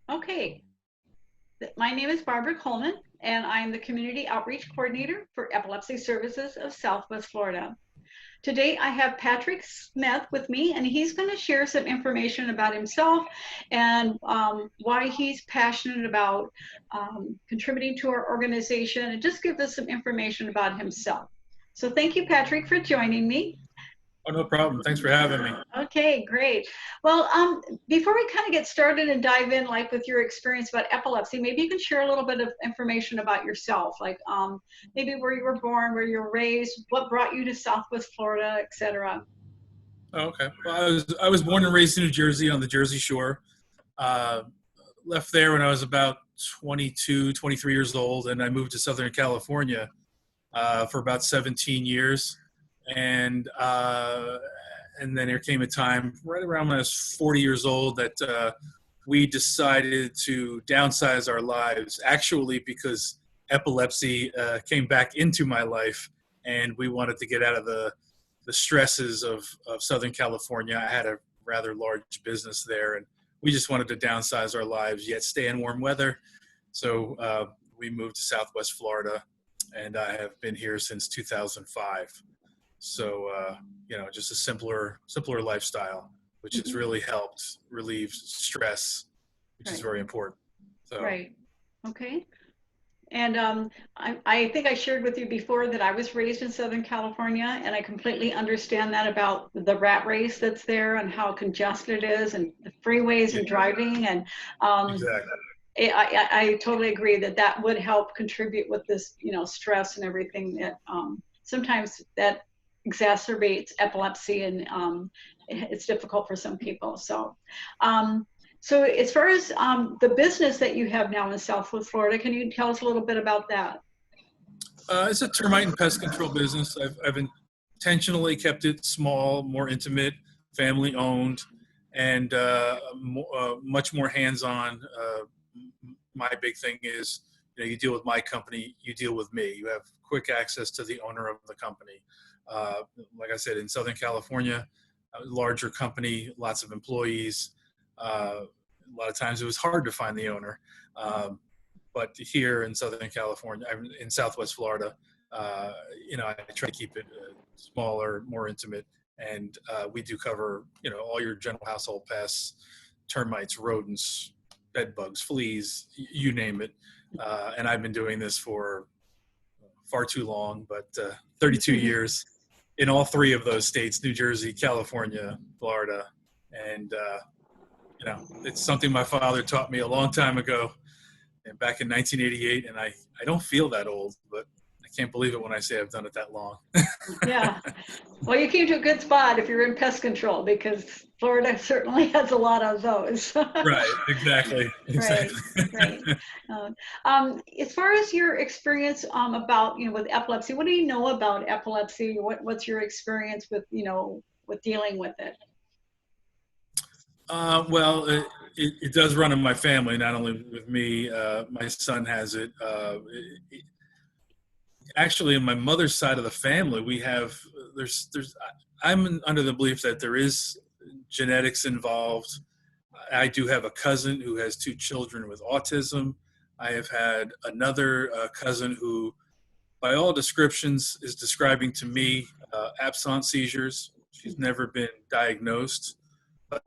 Okay, my name is Barbara Coleman, and I'm the Community Outreach Coordinator for Epilepsy Services of Southwest Florida. Today, I have Patrick Smith with me, and he's going to share some information about himself and why he's passionate about contributing to our organization and just give us some information about himself. So thank you, Patrick, for joining me. Oh, no problem. Thanks for having me. Okay, great. Well, before we kind of get started and dive in, like with your experience about epilepsy, maybe you can share a little bit of information about yourself, like maybe where you were born, where you were raised, what brought you to Southwest Florida, etc. Oh, okay. Well, I was born and raised in New Jersey on the Jersey Shore. Uh, Left there when I was about 22, 23 years old, and I moved to Southern California for about 17 years. And and then there came a time right around when I was 40 years old that we decided to downsize our lives, actually because epilepsy came back into my life, and we wanted to get out of the stresses of Southern California. I had a rather large business there, and we just wanted to downsize our lives yet stay in warm weather. So we moved to Southwest Florida, and I have been here since 2005. So just a simpler lifestyle, which has Mhm. really helped relieve stress, which is Right, very important. So right. Okay. And I think I shared with you before that I was raised in Southern California, and I completely understand that about the rat race that's there and how congested it is, and the freeways yeah, and driving. And um, exactly. I totally agree that that would help contribute with this, stress and everything that sometimes that exacerbates epilepsy, and it's difficult for some people. Um, so as far as the business that you have now in Southwest Florida, can you tell us a little bit about that? It's a termite and pest control business. I've intentionally kept it small, more intimate, family owned, and much more hands on. My big thing is, you deal with my company, you deal with me. You have quick access to the owner of the company. Uh, like I said, in Southern California, a larger company, lots of employees. A lot of times it was hard to find the owner. But here in Southern California, in Southwest Florida, uh, I try to keep it smaller, more intimate, and we do cover, all your general household pests, termites, rodents, bed bugs, fleas, you name it. And I've been doing this for far too long, but 32 years in all three of those states: New Jersey, California, Florida, and it's something my father taught me a long time ago, and back in 1988, and I don't feel that old, but I can't believe it when I say I've done it that long. Yeah. Well, you came to a good spot if you're in pest control, because Florida certainly has a lot of those. Right, exactly, Right, exactly. right. Uh, as far as your experience about, with epilepsy, what do you know about epilepsy? What's your experience with, with dealing with it? Well, it does run in my family, not only with me. My son has it. Actually, in my mother's side of the family, we have I'm under the belief that there is genetics involved. I do have a cousin who has two children with autism. I have had another cousin who, by all descriptions, is describing to me absence seizures. She's never been diagnosed, but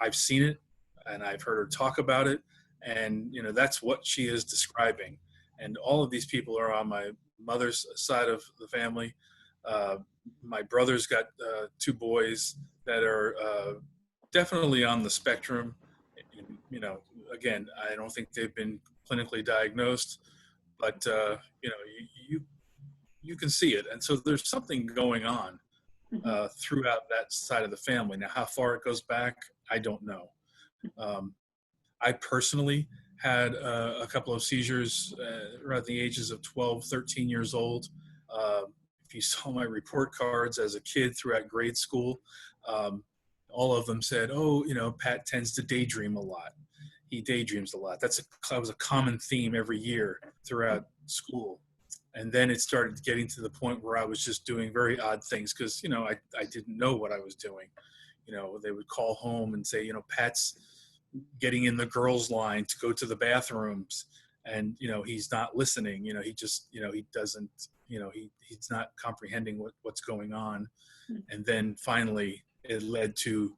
I've seen it and I've heard her talk about it, and that's what she is describing. And all of these people are on my mother's side of the family. Uh, my brother's got two boys that are definitely on the spectrum. And, again, I don't think they've been clinically diagnosed, but you can see it, and so there's something going on Mhm. throughout that side of the family. Now, how far it goes back, I don't know. Um, I personally had a couple of seizures around the ages of 12, 13 years old. Uh, if you saw my report cards as a kid throughout grade school, um, all of them said, "Oh, Pat tends to daydream a lot. He daydreams a lot." That was a common theme every year throughout school. And then it started getting to the point where I was just doing very odd things because, I didn't know what I was doing. They would call home and say, Pat's getting in the girls' line to go to the bathrooms, and he's not listening. He just he doesn't. He's not comprehending what's going on, and then finally it led to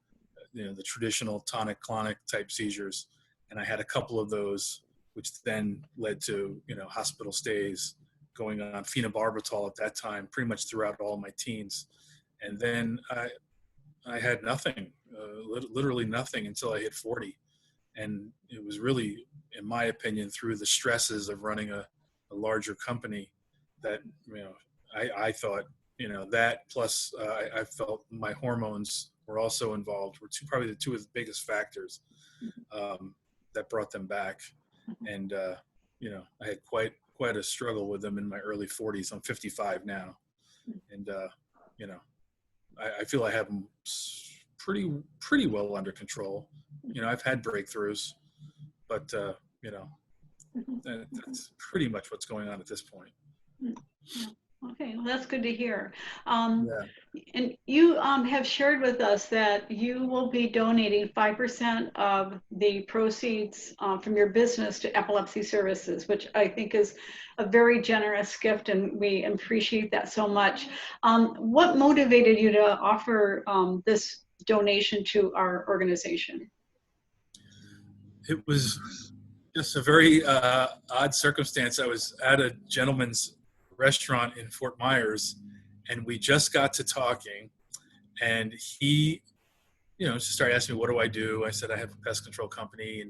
the traditional tonic-clonic type seizures, and I had a couple of those, which then led to hospital stays, going on phenobarbital at that time pretty much throughout all my teens, and then I had nothing, literally nothing until I hit 40. And it was really, in my opinion, through the stresses of running a larger company that, I thought, that plus I felt my hormones were also involved, were probably the two of the biggest factors that brought them back. And, I had quite a struggle with them in my early 40s. I'm 55 now. And, I feel I have them pretty well under control. I've had breakthroughs, but that's pretty much what's going on at this point. Okay, well, that's good to hear. Yeah. And you have shared with us that you will be donating 5% of the proceeds from your business to Epilepsy Services, which I think is a very generous gift, and we appreciate that so much. What motivated you to offer this donation to our organization? It was just a very odd circumstance. I was at a gentleman's restaurant in Fort Myers, and we just got to talking, and he just started asking me, what do I do? I said I have a pest control company,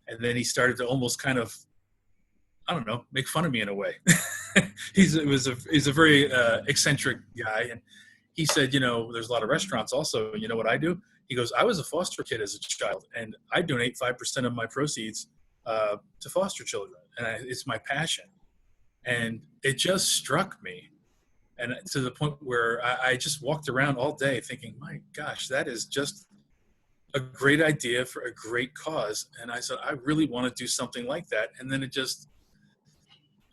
and then he started to almost kind of, I don't know, make fun of me in a way. He's a very eccentric guy, and he said, there's a lot of restaurants also. You know what I do? He goes, I was a foster kid as a child, and I donate 5% of my proceeds to foster children, and it's my passion. And it just struck me, and to the point where I just walked around all day thinking, my gosh, that is just a great idea for a great cause. And I said, I really want to do something like that. And then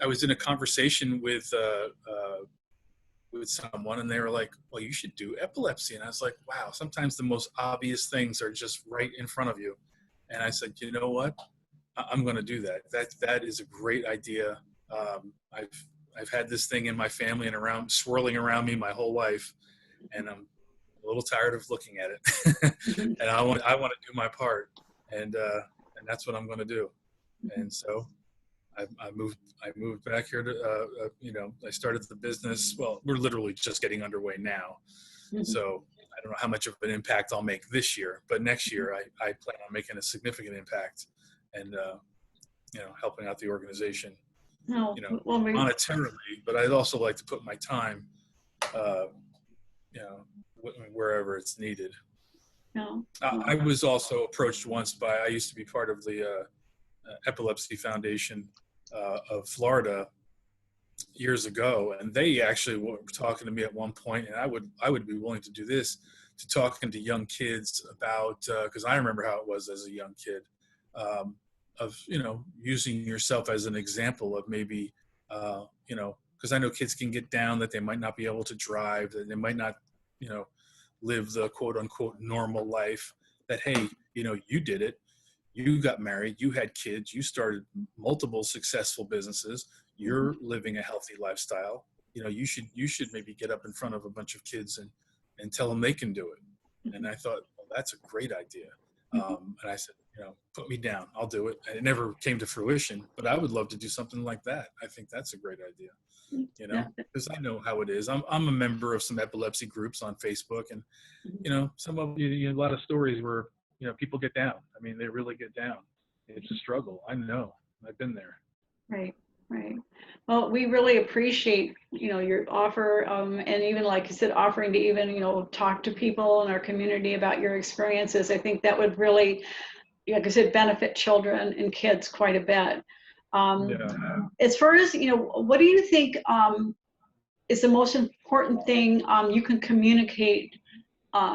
I was in a conversation with someone, and they were like, well, you should do epilepsy. And I was like, wow, sometimes the most obvious things are just right in front of you. And I said, you know what? I'm going to do that. That is a great idea. I've had this thing in my family and swirling around me my whole life, and I'm a little tired of looking at it. And I want to do my part, and that's what I'm going to do. And so I moved back here to I started the business. Well, we're literally just getting underway now, so I don't know how much of an impact I'll make this year, but next year I plan on making a significant impact and helping out the organization. Monetarily, but I'd also like to put my time, wherever it's needed. No. I was also approached once I used to be part of the Epilepsy Foundation of Florida years ago, and they actually were talking to me at one point, and I would be willing to do this, to talking to young kids about, because I remember how it was as a young kid, of using yourself as an example of maybe because I know kids can get down that they might not be able to drive, that they might not live the quote unquote normal life, that hey, you did it, you got married, you had kids, you started multiple successful businesses, you're living a healthy lifestyle, you should maybe get up in front of a bunch of kids and tell them they can do it. And I thought, well, that's a great idea. And I said, put me down, I'll do it. And it never came to fruition, but I would love to do something like that. I think that's a great idea, because I know how it is. I'm a member of some epilepsy groups on Facebook, and, some of a lot of stories where, people get down. I mean, they really get down. It's a struggle. I know. I've been there. Right. Well, we really appreciate, your offer, and even like you said, offering to even, talk to people in our community about your experiences. I think that would really, like I said, benefit children and kids quite a bit. As far as, what do you think is the most important thing you can communicate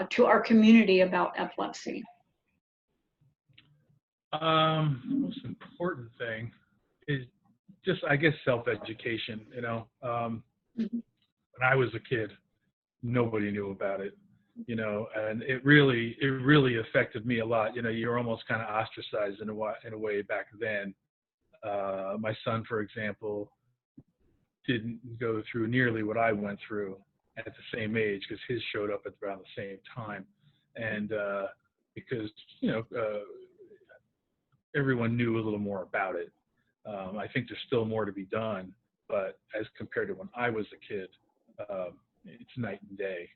to our community about epilepsy? The most important thing is just, I guess, self-education. When I was a kid, nobody knew about it. and it really affected me a lot. You're almost kind of ostracized in a way back then. My son, for example, didn't go through nearly what I went through at the same age, because his showed up at around the same time. And because, everyone knew a little more about it. I think there's still more to be done, but as compared to when I was a kid, it's night and day.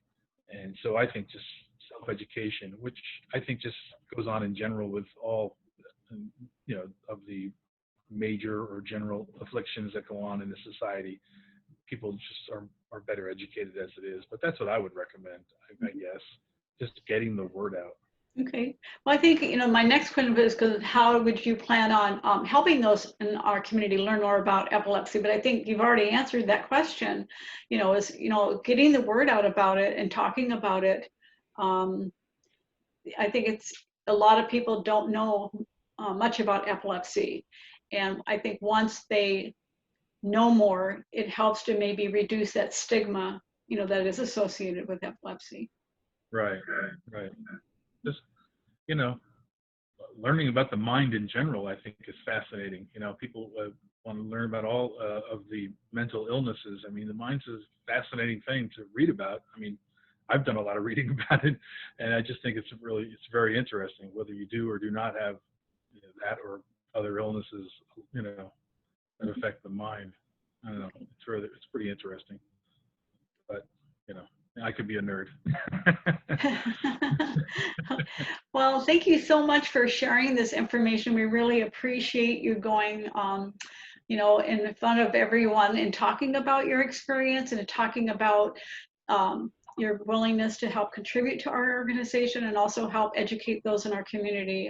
And so I think just self-education, which I think just goes on in general with all, of the major or general afflictions that go on in the society. People just are better educated as it is. But that's what I would recommend, I guess, just getting the word out. Okay. Well, I think, my next question is, how would you plan on helping those in our community learn more about epilepsy? But I think you've already answered that question, is, getting the word out about it and talking about it. I think it's a lot of people don't know much about epilepsy. And I think once they know more, it helps to maybe reduce that stigma, that is associated with epilepsy. Right. Just, learning about the mind in general, I think, is fascinating. People want to learn about all of the mental illnesses. I mean, the mind's a fascinating thing to read about. I mean, I've done a lot of reading about it, and I just think it's very interesting, whether you do or do not have that or other illnesses, that affect the mind. I don't know. It's pretty interesting, but I could be a nerd. Well, thank you so much for sharing this information. We really appreciate you going, in front of everyone and talking about your experience and talking about your willingness to help contribute to our organization and also help educate those in our community.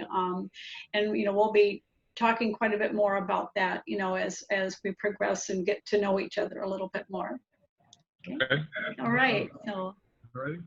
And we'll be talking quite a bit more about that, as we progress and get to know each other a little bit more. Okay. All right. So. All right.